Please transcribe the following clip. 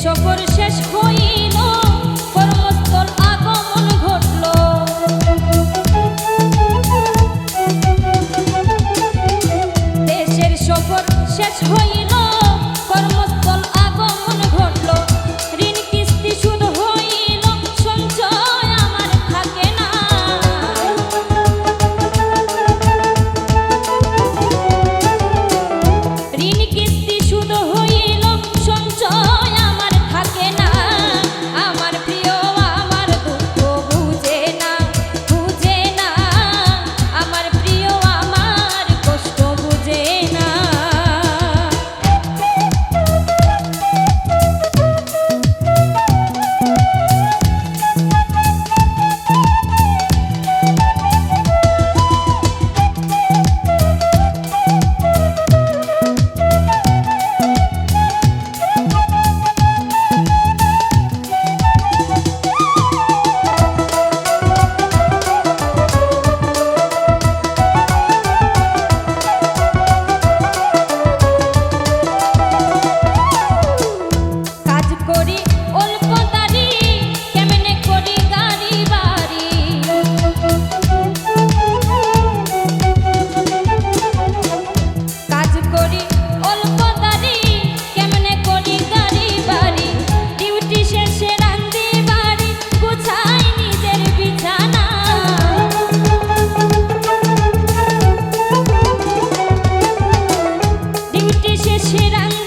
সফর শেষ হইল, কর্মস্থল আগমন ঘটল। দেশের সফর শেষ হইল, কর্মস্থল আগমন ঘটল। ঋণ কিস্তি সুদ হইল, সঞ্চয় আমার থাকে না। ঋণ কিস্তি সুদ হইল, সঞ্চয় আমার থাকে না। আমার প্রিয় আমার দুঃখ বুঝে না, বুঝে না। আমার প্রিয় আমার কষ্ট বুঝে না। কাজ করি অল্প দাড়ি, কেমনে করি গাড়ি বাড়ি। কাজ করি অল্প দাড়ি, কেমনে করি গাড়ি বাড়ি। ডিউটি শেষে রান্দি বাড়ি, গুছাই নিজের বিছানা। ডিউটি শেষে রান্দি